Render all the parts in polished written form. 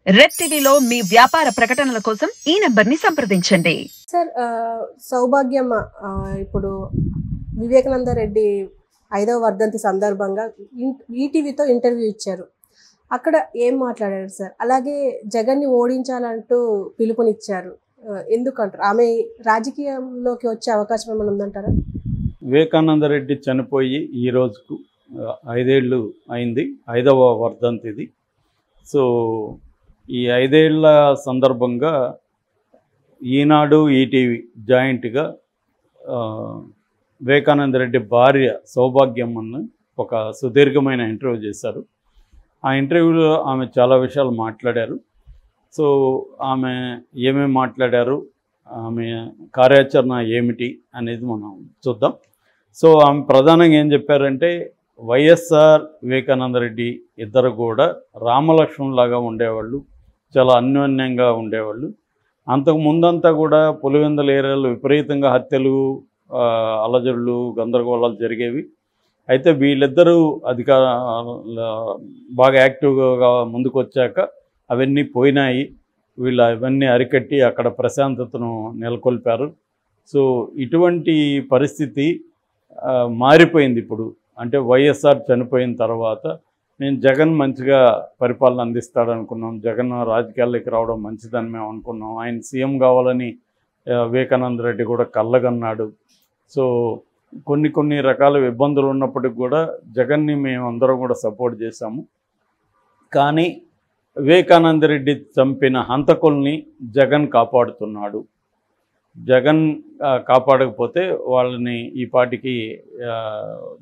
Red టీవీలో మీ వ్యాపార ప్రకటనల కోసం ఈ నంబర్ని సంప్రదించండి. సార్ సౌభాగ్యమ్మ ఇప్పుడు వివేకానంద రెడ్డి 5వ వర్ధంతి సందర్భంగా ఈటీవీతో ఇంటర్వ్యూ ఇచ్చారు. అక్కడ ఏం మాట్లాడారు సార్? అలాగే జగన్ని ఓడించాలంటూ పిలుపునిచ్చారు. ఎందుకంటారు? ఆమె రాజకీయంలోకి వచ్చే అవకాశం ఏమైనా ఉందంటారా? వివేకానంద రెడ్డి చనిపోయి ఈ రోజుకు 5 ఏళ్ళు అయింది. 5వ వర్ధంతిది. సో ఈ 5 ఏళ్ల సందర్భంగా ఈనాడు ఈటీవీ జాయింట్గా వివేకానంద రెడ్డి భార్య సౌభాగ్యమ్మను ఒక సుదీర్ఘమైన ఇంటర్వ్యూ చేశారు. ఆ ఇంటర్వ్యూలో ఆమె చాలా విషయాలు మాట్లాడారు. సో ఆమె ఏమేమి మాట్లాడారు, ఆమె కార్యాచరణ ఏమిటి అనేది మనం చూద్దాం. సో ఆమె ప్రధానంగా ఏం చెప్పారంటే, వైఎస్ఆర్ వివేకానంద రెడ్డి ఇద్దరు కూడా రామలక్ష్మణులాగా ఉండేవాళ్ళు, చాలా అన్యోన్యంగా ఉండేవాళ్ళు. అంతకు ముందంతా కూడా పులివెందుల ఏరియాలో విపరీతంగా హత్యలు, అలజడులు, గందరగోళాలు జరిగేవి. అయితే వీళ్ళిద్దరూ బాగా యాక్టివ్గా ముందుకు వచ్చాక అవన్నీ పోయినాయి. వీళ్ళు అవన్నీ అరికట్టి అక్కడ ప్రశాంతతను నెలకొల్పారు. సో ఇటువంటి పరిస్థితి మారిపోయింది ఇప్పుడు. అంటే వైఎస్ఆర్ చనిపోయిన తర్వాత నేను జగన్ మంచిగా పరిపాలన అందిస్తాడు అనుకున్నాం. జగన్ రాజకీయాల్లోకి రావడం మంచిదని మేము అనుకున్నాం. ఆయన సీఎం కావాలని వివేకానంద రెడ్డి కూడా కళ్ళగన్నాడు. సో కొన్ని రకాల ఇబ్బందులు ఉన్నప్పటికి కూడా జగన్ని మేము అందరం కూడా సపోర్ట్ చేశాము. కానీ వివేకానంద రెడ్డి చంపిన హంతకుల్ని జగన్ కాపాడుతున్నాడు. జగన్ కాపాడకపోతే వాళ్ళని ఈ పాటికి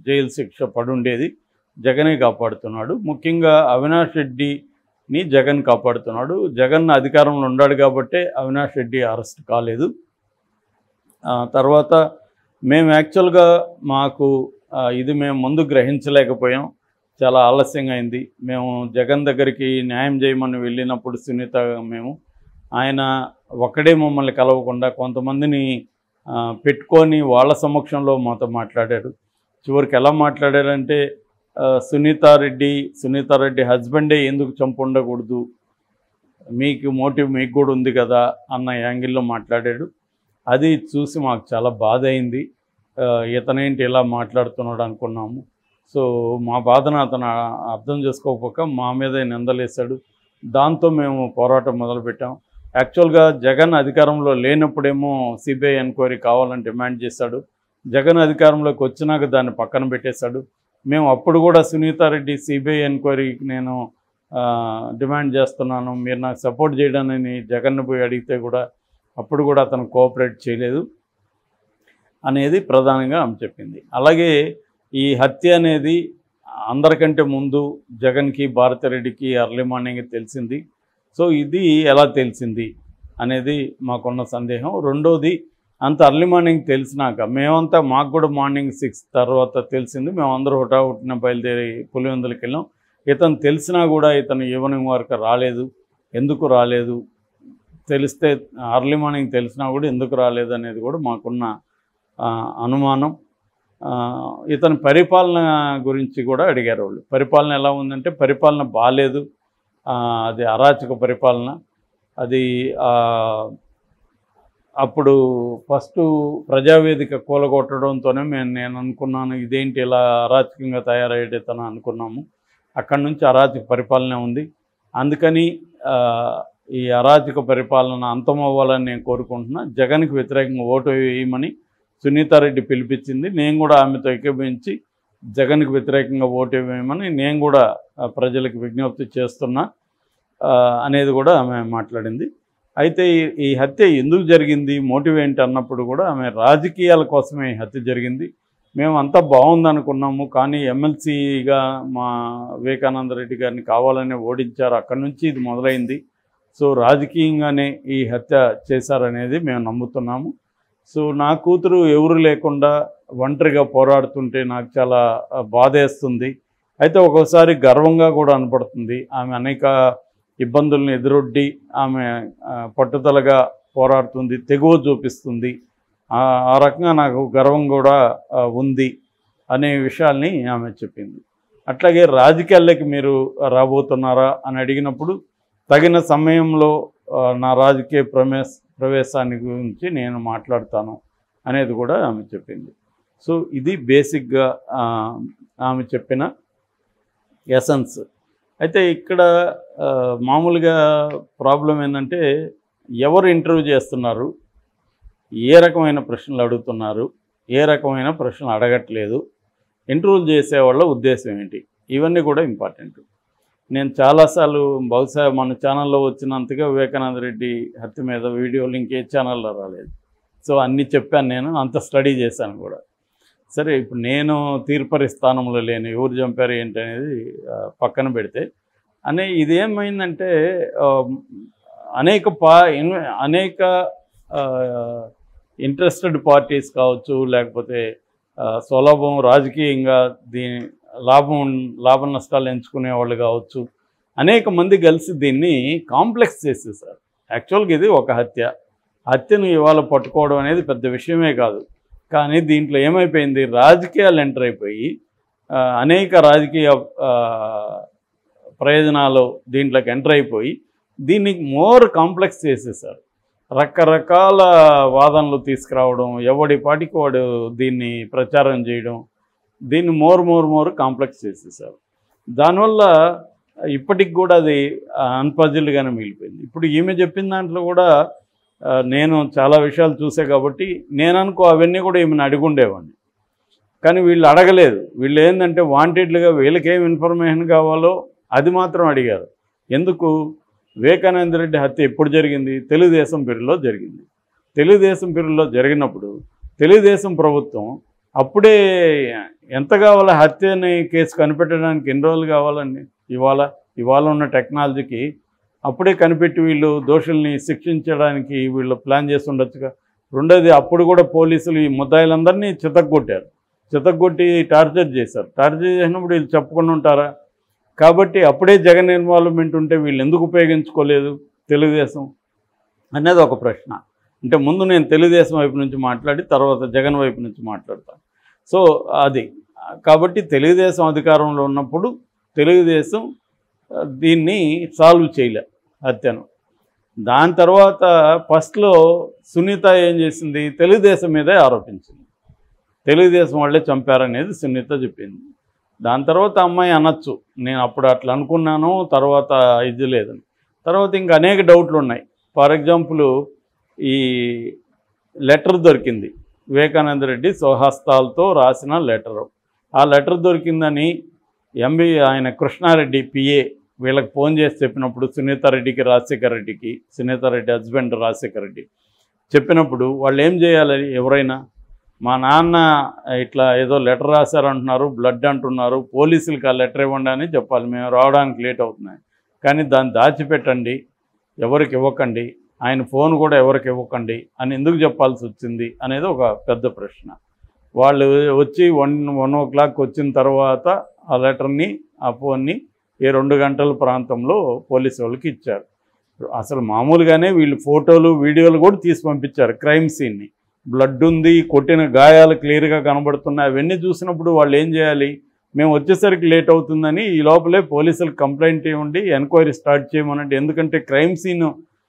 జైలు శిక్ష పడుండేది. జగనే కాపాడుతున్నాడు. ముఖ్యంగా అవినాష్ రెడ్డిని జగన్ కాపాడుతున్నాడు. జగన్ అధికారంలో ఉన్నాడు కాబట్టే అవినాష్ రెడ్డి అరెస్ట్ కాలేదు. తర్వాత మేము యాక్చువల్గా ఇది మేము ముందు గ్రహించలేకపోయాం. చాలా ఆలస్యంగా అయింది. మేము జగన్ దగ్గరికి న్యాయం చేయమని వెళ్ళినప్పుడు సునీత ఆయన ఒక్కడే మమ్మల్ని కలవకుండా కొంతమందిని పెట్టుకొని వాళ్ళ సమక్షంలో మాతో మాట్లాడాడు. చివరికి ఎలా మాట్లాడారంటే, సునీతారెడ్డి హస్బెండే ఎందుకు చంపు ఉండకూడదు, మీకు మోటివ్ మీకు కూడా ఉంది కదా అన్న యాంగిల్లో మాట్లాడాడు. అది చూసి మాకు చాలా బాధ అయింది. ఇతనేంటి ఇలా మాట్లాడుతున్నాడు అనుకున్నాము. సో మా బాధను అతను అర్థం చేసుకోకపోక మా మీద నిందలేశాడు. దాంతో మేము పోరాటం మొదలుపెట్టాం. యాక్చువల్గా జగన్ అధికారంలో లేనప్పుడేమో సిబిఐ ఎంక్వైరీ కావాలని డిమాండ్ చేశాడు. జగన్ అధికారంలోకి వచ్చినాక దాన్ని పక్కన పెట్టేశాడు. మేము అప్పుడు కూడా సునీతారెడ్డి సిబిఐ ఎంక్వైరీకి నేను డిమాండ్ చేస్తున్నాను, మీరు నాకు సపోర్ట్ చేయడానని జగన్ను పోయి అడిగితే కూడా అప్పుడు కూడా అతను కోఆపరేట్ చేయలేదు అనేది ప్రధానంగా ఆమె చెప్పింది. అలాగే ఈ హత్య అనేది అందరికంటే ముందు జగన్కి, భారతిరెడ్డికి ఎర్లీ మార్నింగ్ తెలిసింది. సో ఇది ఎలా తెలిసింది అనేది మాకున్న సందేహం. రెండోది, అంత ఎర్లీ మార్నింగ్ తెలిసినాక మాకు కూడా మార్నింగ్ 6 తర్వాత తెలిసింది. మేమందరూ హుటాహుటిన బయలుదేరి పులివెందులకి వెళ్ళాం. ఇతను తెలిసినా కూడా ఇతను ఈవినింగ్ వరకు రాలేదు. ఎందుకు రాలేదు, తెలిస్తే ఎర్లీ మార్నింగ్ తెలిసినా కూడా ఎందుకు రాలేదు అనేది కూడా మాకున్న అనుమానం. ఇతని పరిపాలన గురించి కూడా అడిగారు వాళ్ళు. పరిపాలన ఎలా ఉందంటే, పరిపాలన బాగాలేదు, అది అరాచక పరిపాలన. అది అప్పుడు ఫస్ట్ ప్రజావేదిక కూలగొట్టడంతోనే నేను అనుకున్నాను, ఇదేంటి ఇలా అరాచకంగా తయారయ్యేది తను అనుకున్నాము. అక్కడి నుంచి అరాచక పరిపాలన ఉంది. అందుకని ఈ అరాచక పరిపాలన అంతమవ్వాలని నేను కోరుకుంటున్నా. జగన్కి వ్యతిరేకంగా ఓటు వేయమని సునీతారెడ్డి పిలిపించింది. నేను కూడా ఆమెతో ఏకీభవించి జగన్కి వ్యతిరేకంగా ఓటు వేయమని నేను కూడా ప్రజలకు విజ్ఞప్తి చేస్తున్నా అనేది కూడా ఆమె మాట్లాడింది. అయితే ఈ హత్య ఎందుకు జరిగింది, మోటివ్ ఏంటి అన్నప్పుడు కూడా ఆమె రాజకీయాల కోసమే ఈ హత్య జరిగింది, మేము అంతా బాగుందనుకున్నాము, కానీ ఎమ్మెల్సీగా మా వివేకానంద రెడ్డి గారిని కావాలనే ఓడించారు, అక్కడి నుంచి ఇది మొదలైంది. సో రాజకీయంగానే ఈ హత్య చేశారనేది మేము నమ్ముతున్నాము. సో నా కూతురు ఎవరు లేకుండా ఒంటరిగా పోరాడుతుంటే నాకు చాలా బాధేస్తుంది. అయితే ఒక్కోసారి గర్వంగా కూడా అనిపడుతుంది. ఆమె అనేక ఇబ్బందులను ఎదురొడ్డి ఆమె పట్టుదలగా పోరాడుతుంది, తెగువ చూపిస్తుంది. ఆ రకంగా నాకు గర్వం కూడా ఉంది అనే విషయాల్ని ఆమె చెప్పింది. అట్లాగే రాజకీయాల్లోకి మీరు రాబోతున్నారా అని అడిగినప్పుడు తగిన సమయంలో నా రాజకీయ ప్రవేశాన్ని గురించి నేను మాట్లాడతాను అనేది కూడా ఆమె చెప్పింది. సో ఇది బేసిక్గా ఆమె చెప్పిన ఎసెన్స్. అయితే ఇక్కడ మామూలుగా ప్రాబ్లం ఏంటంటే ఎవరు ఇంటర్వ్యూ చేస్తున్నారు, ఏ రకమైన ప్రశ్నలు అడుగుతున్నారు, ఏ రకమైన ప్రశ్నలు అడగట్లేదు, ఇంటర్వ్యూలు చేసేవాళ్ళ ఉద్దేశం ఏంటి, ఇవన్నీ కూడా ఇంపార్టెంట్. నేను చాలాసార్లు బహుశా మన ఛానల్లో వచ్చినంతగా వివేకానంద రెడ్డి హత్య మీద వీడియోలు ఇంకే ఛానల్లో రాలేదు. సో అన్నీ చెప్పాను, నేను అంత స్టడీ చేశాను కూడా. సరే, ఇప్పుడు నేను తీర్పరి స్థానంలో లేను, ఎవరు చంపారు ఏంటి అనేది పక్కన పెడితే ఇదేమైందంటే అనేక ఇంట్రెస్టెడ్ పార్టీస్ కావచ్చు, లేకపోతే సులభం రాజకీయంగా దీని లాభ నష్టాలు ఎంచుకునే వాళ్ళు కావచ్చు, అనేక మంది కలిసి దీన్ని కాంప్లెక్స్ చేసేసారు. యాక్చువల్గా ఇది ఒక హత్యను ఇవాళ పట్టుకోవడం అనేది పెద్ద విషయమే కాదు. కానీ దీంట్లో ఏమైపోయింది, రాజకీయాలు ఎంటర్ అయిపోయి అనేక రాజకీయ ప్రయోజనాలు దీంట్లోకి ఎంటర్ అయిపోయి దీన్ని మోర్ కాంప్లెక్స్ చేసేసారు. రకరకాల వాదనలు తీసుకురావడం, ఎవడి పాటికి వాడు దీన్ని ప్రచారం చేయడం, దీన్ని మోర్ కాంప్లెక్స్ చేసేసారు. దానివల్ల ఇప్పటికి కూడా అది అన్పజిల్డ్గానే మిగిలిపోయింది. ఇప్పుడు ఈమె చెప్పిన దాంట్లో కూడా నేను చాలా విషయాలు చూసే కాబట్టి నేను అనుకో అవన్నీ కూడా ఈమెను అడుగుండేవాడిని. కానీ వీళ్ళు అడగలేదు. వీళ్ళు ఏంటంటే వాంటెడ్లుగా వీళ్ళకేం ఇన్ఫర్మేషన్ కావాలో అది మాత్రం అడిగారు. ఎందుకు? వివేకానంద రెడ్డి హత్య ఎప్పుడు జరిగింది? తెలుగుదేశం పీరియడ్లో జరిగింది. తెలుగుదేశం పీరియడ్లో జరిగినప్పుడు తెలుగుదేశం ప్రభుత్వం అప్పుడే ఎంత కావాలో హత్యని కేసు కనిపెట్టడానికి ఎన్ని రోజులు కావాలండి? ఇవాళ ఉన్న టెక్నాలజీకి అప్పుడే కనిపెట్టి వీళ్ళు దోషుల్ని శిక్షించడానికి వీళ్ళు ప్లాన్ చేసి ఉండొచ్చుగా. రెండోది, అప్పుడు కూడా పోలీసులు ఈ ముద్దాయిలందరినీ చితగ్గొట్టి టార్చర్ చేశారు. టార్చర్ చేసినప్పుడు వీళ్ళు చెప్పుకుని ఉంటారా? కాబట్టి అప్పుడే జగన్ ఇన్వాల్వ్మెంట్ ఉంటే వీళ్ళు ఎందుకు ఉపయోగించుకోలేదు తెలుగుదేశం అనేది ఒక ప్రశ్న. అంటే ముందు నేను తెలుగుదేశం వైపు నుంచి మాట్లాడి తర్వాత జగన్ వైపు నుంచి మాట్లాడతాను. సో అది కాబట్టి తెలుగుదేశం అధికారంలో ఉన్నప్పుడు తెలుగుదేశం దీన్ని సాల్వ్ చేయలే హత్యను. దాని తర్వాత ఫస్ట్లో సునీత ఏం చేసింది, తెలుగుదేశం మీదే ఆరోపించింది. తెలుగుదేశం వాళ్ళే చంపారనేది సునీత చెప్పింది. దాని తర్వాత అమ్మాయి అనొచ్చు, నేను అప్పుడు అట్లా అనుకున్నాను, తర్వాత ఇది లేదని. తర్వాత ఇంకా అనేక డౌట్లు ఉన్నాయి. ఫర్ ఎగ్జాంపుల్, ఈ లెటర్ దొరికింది, వివేకానంద రెడ్డి స్వహస్తాలతో రాసిన లెటరు. ఆ లెటర్ దొరికిందని ఆయన కృష్ణారెడ్డి పిఏ వీళ్ళకి ఫోన్ చేసి చెప్పినప్పుడు సునీతారెడ్డికి, రాజశేఖర రెడ్డికి, సునీతారెడ్డి హస్బెండ్ రాజశేఖర రెడ్డి చెప్పినప్పుడు వాళ్ళు ఏం చేయాలి? ఎవరైనా మా నాన్న ఇట్లా ఏదో లెటర్ రాశారంటున్నారు, బ్లడ్ అంటున్నారు, పోలీసులకి ఆ లెటర్ ఇవ్వండి అని చెప్పాలి. మేము రావడానికి లేట్ అవుతున్నాయి, కానీ దాన్ని దాచిపెట్టండి, ఎవరికి ఇవ్వకండి, ఆయన ఫోన్ కూడా ఎవరికి ఇవ్వకండి అని ఎందుకు చెప్పాల్సి వచ్చింది అనేది ఒక పెద్ద ప్రశ్న. వాళ్ళు వచ్చి 1 o'clock వచ్చిన తర్వాత ఆ లెటర్ని, ఆ ఫోన్ని 2 గంటల ప్రాంతంలో పోలీసు వాళ్ళకి ఇచ్చారు. అసలు మామూలుగానే వీళ్ళు ఫోటోలు వీడియోలు కూడా తీసి పంపించారు. క్రైమ్ సీన్ని, బ్లడ్ ఉంది, కొట్టిన గాయాలు క్లియర్గా కనబడుతున్నాయి. అవన్నీ చూసినప్పుడు వాళ్ళు ఏం చేయాలి? మేము వచ్చేసరికి లేట్ అవుతుందని ఈ లోపలే పోలీసులకు కంప్లైంట్ ఇవ్వండి, ఎంక్వైరీ స్టార్ట్ చేయమనండి. ఎందుకంటే క్రైమ్ సీన్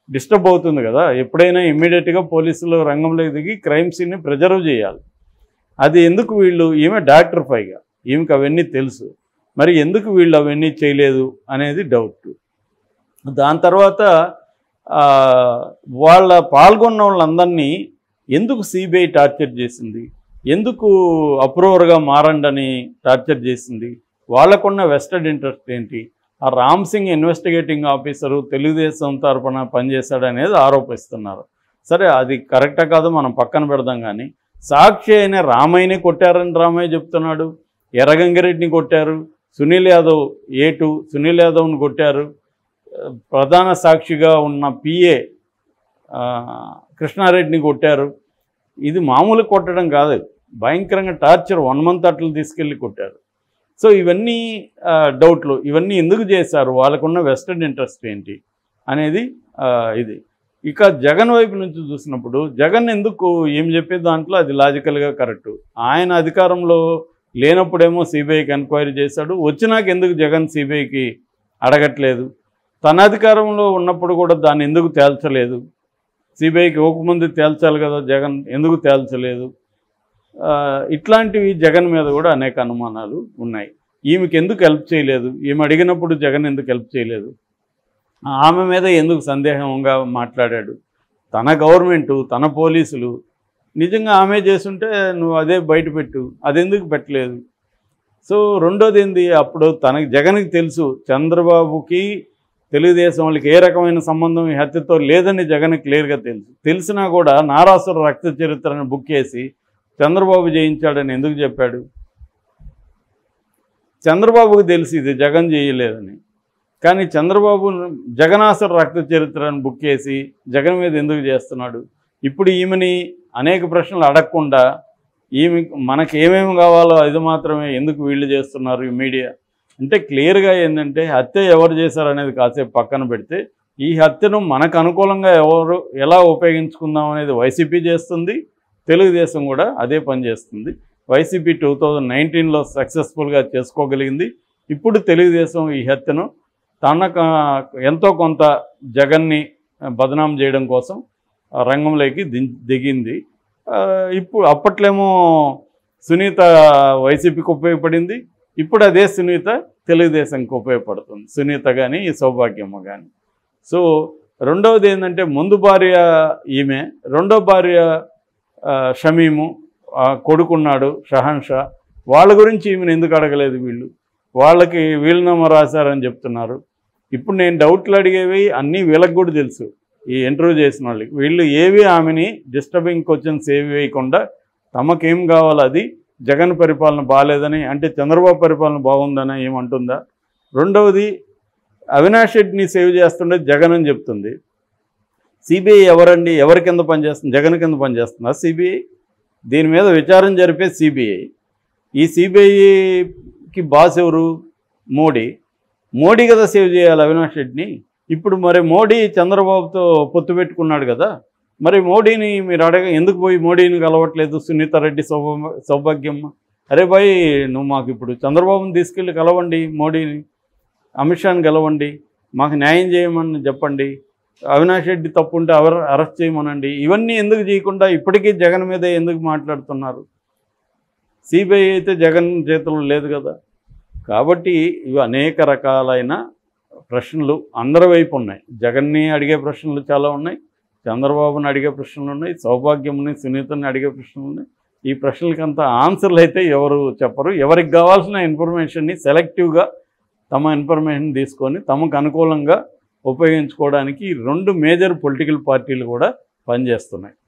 డిస్టర్బ్ అవుతుంది కదా. ఎప్పుడైనా ఇమ్మీడియట్గా పోలీసులు రంగంలోకి దిగి క్రైమ్ సీన్ని ప్రిజర్వ్ చేయాలి. అది ఎందుకు వీళ్ళు, ఈమె డాక్టర్ పైగా, ఈమెకి అవన్నీ తెలుసు, మరి ఎందుకు వీళ్ళు అవన్నీ చేయలేదు అనేది డౌట్. దాని తర్వాత వాళ్ళ పాల్గొన్న వాళ్ళందరినీ ఎందుకు సిబిఐ టార్చర్ చేసింది? ఎందుకు అప్రూవర్గా మారండని టార్చర్ చేసింది? వాళ్ళకున్న వెస్టెడ్ ఇంట్రెస్ట్ ఏంటి? ఆ రామ్ సింగ్ ఇన్వెస్టిగేటింగ్ ఆఫీసరు తెలుగుదేశం తరఫున పనిచేశాడనేది ఆరోపిస్తున్నారు. సరే, అది కరెక్టా కాదో మనం పక్కన పెడదాం. కానీ సాక్షి అయిన రామయ్యని కొట్టారని రామయ్య చెప్తున్నాడు, ఎర్రగంగిరెడ్డిని కొట్టారు, సునీల్ యాదవ్ని కొట్టారు, ప్రధాన సాక్షిగా ఉన్న పిఏ కృష్ణారెడ్డిని కొట్టారు. ఇది మామూలు కొట్టడం కాదు, భయంకరంగా టార్చర్ 1 month అట్లా తీసుకెళ్ళి కొట్టారు. సో ఇవన్నీ డౌట్లు. ఇవన్నీ ఎందుకు చేశారు? వాళ్ళకున్న వెస్టెడ్ ఇంట్రెస్ట్ ఏంటి అనేది ఇది. ఇక జగన్ వైపు నుంచి చూసినప్పుడు జగన్ ఎందుకు ఏం చెప్పే దాంట్లో అది లాజికల్గా కరెక్టు. ఆయన అధికారంలో లేనప్పుడేమో సిబిఐకి ఎంక్వైరీ చేశాడు, వచ్చినాక ఎందుకు జగన్ సిబిఐకి అడగట్లేదు? తన అధికారంలో ఉన్నప్పుడు కూడా దాన్ని ఎందుకు తేల్చలేదు? సిబిఐకి ఇవ్వకముందు తేల్చాలి కదా జగన్, ఎందుకు తేల్చలేదు? ఇట్లాంటివి జగన్ మీద కూడా అనేక అనుమానాలు ఉన్నాయి. ఈమెకి ఎందుకు హెల్ప్ చేయలేదు? ఈమె అడిగినప్పుడు జగన్ ఎందుకు హెల్ప్ చేయలేదు? ఆమె మీద ఎందుకు సందేహంగా మాట్లాడాడు? తన గవర్నమెంటు, తన పోలీసులు నిజంగా ఆమె చేస్తుంటే నువ్వు అదే బయటపెట్టు, అదెందుకు పెట్టలేదు? సో రెండోది ఏంది, అప్పుడు తనకి జగన్కి తెలుసు చంద్రబాబుకి తెలుగుదేశం వాళ్ళకి ఏ రకమైన సంబంధం ఈ హత్యతో లేదని జగన్ క్లియర్గా తెలిసినా కూడా నారాసుర రక్త చరిత్రను బుక్ చేసి చంద్రబాబు చేయించాడని ఎందుకు చెప్పాడు? చంద్రబాబుకు తెలిసి ఇది జగన్ చేయలేదని, కానీ చంద్రబాబు జగనాసుర రక్త చరిత్రను బుక్ చేసి జగన్ మీద ఎందుకు చేస్తున్నాడు? ఇప్పుడు ఈమెని అనేక ప్రశ్నలు అడగకుండా ఈమె మనకి ఏమేమి కావాలో అది మాత్రమే ఎందుకు వీళ్ళు చేస్తున్నారు ఈ మీడియా అంటే క్లియర్గా ఏంటంటే హత్య ఎవరు చేశారనేది కాసేపు పక్కన పెడితే ఈ హత్యను మనకు అనుకూలంగా ఎవరు ఎలా ఉపయోగించుకుందాం అనేది వైసీపీ చేస్తుంది, తెలుగుదేశం కూడా అదే పని చేస్తుంది. వైసీపీ 2019లో సక్సెస్ఫుల్గా చేసుకోగలిగింది. ఇప్పుడు తెలుగుదేశం ఈ హత్యను తనకు ఎంతో కొంత జగన్ని బదనాం చేయడం కోసం రంగంలోకి దిగింది. ఇప్పుడు అప్పట్లేమో సునీత వైసీపీకి ఉపయోగపడింది, ఇప్పుడు అదే సునీత తెలుగుదేశంకి ఉపయోగపడుతుంది, సునీత కానీ సౌభాగ్యమ్మ కానీ. సో రెండవది ఏంటంటే ముందు భార్య ఈమె, రెండో భార్య షమీము, కొడుకున్నాడు షహన్ షా, వాళ్ళ గురించి ఈమెను ఎందుకు అడగలేదు? వాళ్ళకి వీలునామా రాశారని చెప్తున్నారు. ఇప్పుడు నేను డౌట్లు అడిగేవి అన్నీ వీళ్ళకి కూడా తెలుసు, ఈ ఇంటర్వ్యూ చేసిన వాళ్ళకి. వీళ్ళు ఏవి ఆమెని డిస్టర్బింగ్ క్వశ్చన్స్ ఏవి వేయకుండా తమకేం కావాలో అది, జగన్ పరిపాలన బాగాలేదని అంటే చంద్రబాబు పరిపాలన బాగుందని ఏమంటుందా? రెండవది అవినాష్ రెడ్డిని సేవ్ చేస్తుండే జగన్ అని చెప్తుంది. సిబిఐ ఎవరండి? ఎవరి కింద పనిచేస్తుంది? జగన్ కింద పనిచేస్తుందా సిబిఐ? దీని మీద విచారణ జరిపే సిబిఐ. ఈ సిబిఐకి బాస్ ఎవరు? మోడీ కదా సేవ్ చేయాలి అవినాష్ రెడ్డిని. ఇప్పుడు మరి మోడీ చంద్రబాబుతో పొత్తు పెట్టుకున్నాడు కదా, మరి మోడీని మీరు ఎందుకు పోయి మోడీని కలవట్లేదు? సునీత రెడ్డి, సౌభాగ్యమ్మ, అరే భాయ్ నువ్వు మాకు ఇప్పుడు చంద్రబాబుని తీసుకెళ్ళి కలవండి, మోడీని, అమిత్ షాని కలవండి, మాకు న్యాయం చేయమని చెప్పండి, అవినాష్ రెడ్డి తప్పుంటే అరెస్ట్ చేయమనండి. ఇవన్నీ ఎందుకు చేయకుండా ఇప్పటికీ జగన్ మీద ఎందుకు మాట్లాడుతున్నారు? సిబిఐ అయితే జగన్ చేతుల్లో లేదు కదా. కాబట్టి ఇవి అనేక రకాలైన ప్రశ్నలు అందరి వైపు ఉన్నాయి. జగన్ని అడిగే ప్రశ్నలు చాలా ఉన్నాయి, చంద్రబాబుని అడిగే ప్రశ్నలు ఉన్నాయి, సౌభాగ్యంని సునీతని అడిగే ప్రశ్నలు ఉన్నాయి. ఈ ప్రశ్నలకంతా ఆన్సర్లు అయితే ఎవరు చెప్పరు. ఎవరికి కావాల్సిన ఇన్ఫర్మేషన్ని సెలెక్టివ్గా తమ ఇన్ఫర్మేషన్ తీసుకొని తమకు అనుకూలంగా ఉపయోగించుకోవడానికి రెండు మేజర్ పొలిటికల్ పార్టీలు కూడా పనిచేస్తున్నాయి.